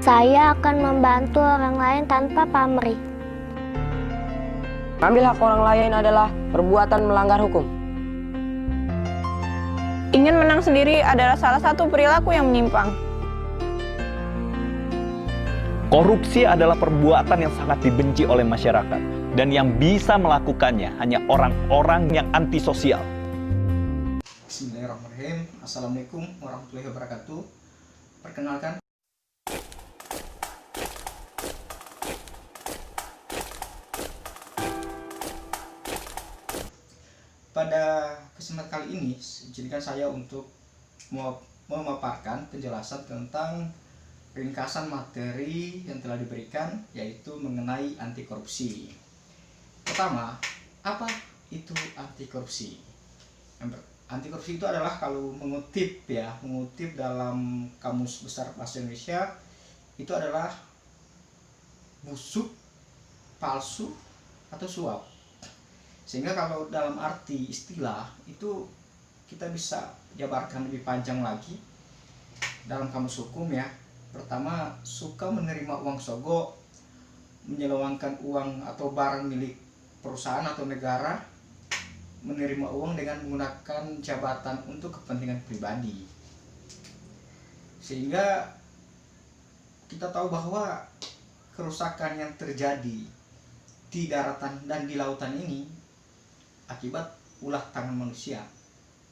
Saya akan membantu orang lain tanpa pamrih. Mengambil hak orang lain adalah perbuatan melanggar hukum. Ingin menang sendiri adalah salah satu perilaku yang menyimpang. Korupsi adalah perbuatan yang sangat dibenci oleh masyarakat, dan yang bisa melakukannya hanya orang-orang yang antisosial. Bismillahirrahmanirrahim. Assalamualaikum warahmatullahi wabarakatuh. Perkenalkan, pada kesempatan kali ini izinkan saya untuk memaparkan penjelasan tentang ringkasan materi yang telah diberikan, yaitu mengenai anti korupsi. Pertama, apa itu anti korupsi? Anti korupsi itu adalah, kalau mengutip dalam Kamus Besar Bahasa Indonesia, itu adalah busuk, palsu, atau suap. Sehingga kalau dalam arti istilah itu kita bisa jabarkan lebih panjang lagi dalam kamus hukum ya. Pertama, suka menerima uang sogok, menyelewengkan uang atau barang milik perusahaan atau negara, menerima uang dengan menggunakan jabatan untuk kepentingan pribadi. Sehingga kita tahu bahwa kerusakan yang terjadi di daratan dan di lautan ini akibat ulah tangan manusia.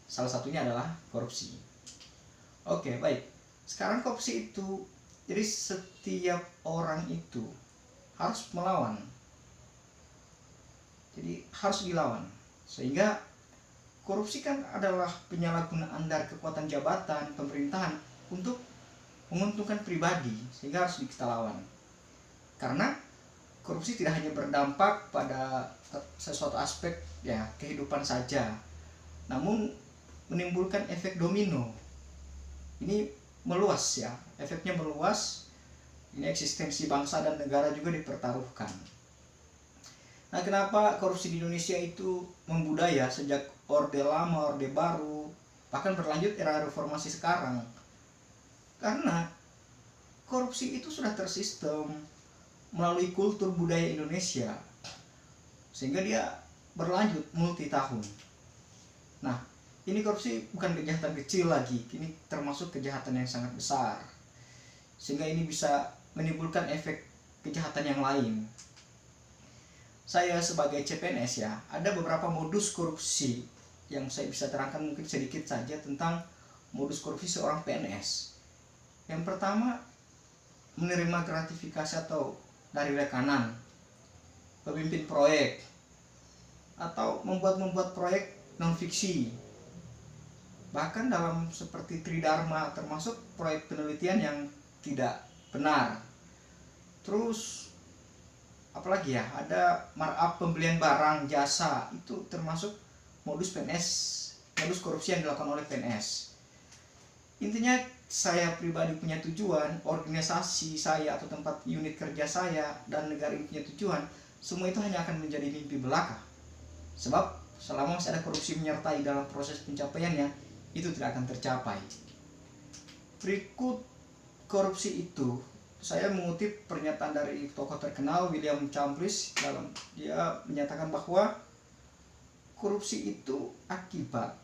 Salah satunya adalah korupsi. Oke, baik. Sekarang korupsi itu, jadi setiap orang itu harus melawan. Jadi harus dilawan. Sehingga korupsi kan adalah penyalahgunaan dari kekuatan jabatan pemerintahan untuk menguntungkan pribadi, sehingga harus kita lawan. Karena korupsi tidak hanya berdampak pada sesuatu aspek ya kehidupan saja, namun menimbulkan efek domino. Ini meluas ya, efeknya meluas. Ini eksistensi bangsa dan negara juga dipertaruhkan. Nah, kenapa korupsi di Indonesia itu membudaya sejak Orde Lama, Orde Baru, bahkan berlanjut era reformasi sekarang? Karena korupsi itu sudah tersistem melalui kultur budaya Indonesia, sehingga dia berlanjut multi tahun. Nah, ini korupsi bukan kejahatan kecil lagi, ini termasuk kejahatan yang sangat besar, sehingga ini bisa menimbulkan efek kejahatan yang lain. Saya sebagai CPNS ya, ada beberapa modus korupsi yang saya bisa terangkan mungkin sedikit saja tentang modus korupsi seorang PNS. Yang pertama, menerima gratifikasi atau dari rekanan, pemimpin proyek, atau membuat proyek non fiksi. Bahkan dalam seperti Tridharma, termasuk proyek penelitian yang tidak benar. Terus apalagi ya, ada markup pembelian barang jasa, itu termasuk modus PNS, modus korupsi yang dilakukan oleh PNS. Intinya saya pribadi punya tujuan, organisasi saya atau tempat unit kerja saya dan negara ini punya tujuan, semua itu hanya akan menjadi mimpi belaka. Sebab selama masih ada korupsi menyertai dalam proses pencapaiannya, itu tidak akan tercapai. Berikut korupsi itu, saya mengutip pernyataan dari tokoh terkenal William Chambliss. Dia menyatakan bahwa korupsi itu akibat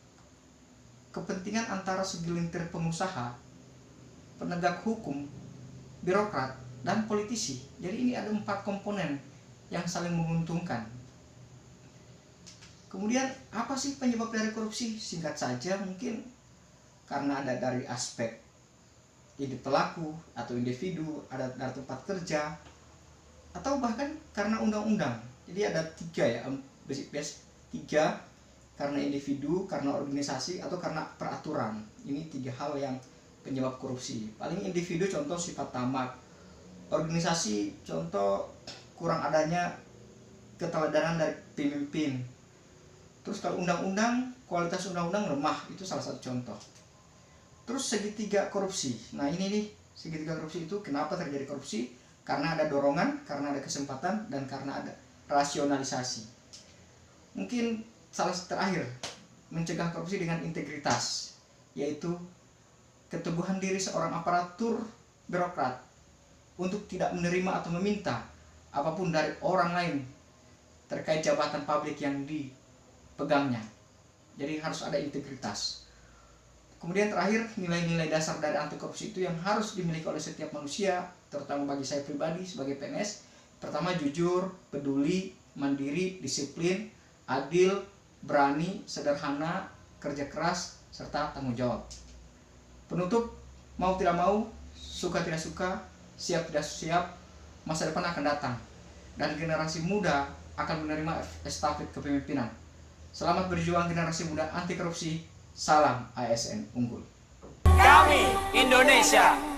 kepentingan antara segelintir pengusaha, penegak hukum, birokrat, dan politisi. Jadi ini ada 4 komponen yang saling menguntungkan. Kemudian apa sih penyebab dari korupsi? Singkat saja, mungkin karena ada dari aspek ide pelaku atau individu, ada dari tempat kerja, atau bahkan karena undang-undang. Jadi ada 3 ya, basic 3, karena individu, karena organisasi, atau karena peraturan. Ini 3 hal yang penyebab korupsi. Paling individu contoh sifat tamak, organisasi contoh kurang adanya keteladanan dari pemimpin. Terus kalau undang-undang, kualitas undang-undang lemah, itu salah satu contoh. Terus segitiga korupsi. Nah ini nih, segitiga korupsi itu kenapa terjadi korupsi? Karena ada dorongan, karena ada kesempatan, dan karena ada rasionalisasi. Mungkin salah terakhir, mencegah korupsi dengan integritas, yaitu keteguhan diri seorang aparatur birokrat untuk tidak menerima atau meminta apapun dari orang lain terkait jabatan publik yang dipegangnya. Jadi harus ada integritas. Kemudian terakhir, nilai-nilai dasar dari anti korupsi itu yang harus dimiliki oleh setiap manusia, terutama bagi saya pribadi sebagai PNS. Pertama, jujur, peduli, mandiri, disiplin, adil, berani, sederhana, kerja keras, serta tanggung jawab. Penutup, mau tidak mau, suka tidak suka, siap tidak siap, masa depan akan datang. Dan generasi muda akan menerima estafet kepemimpinan. Selamat berjuang generasi muda anti korupsi. Salam ASN unggul. Kami Indonesia.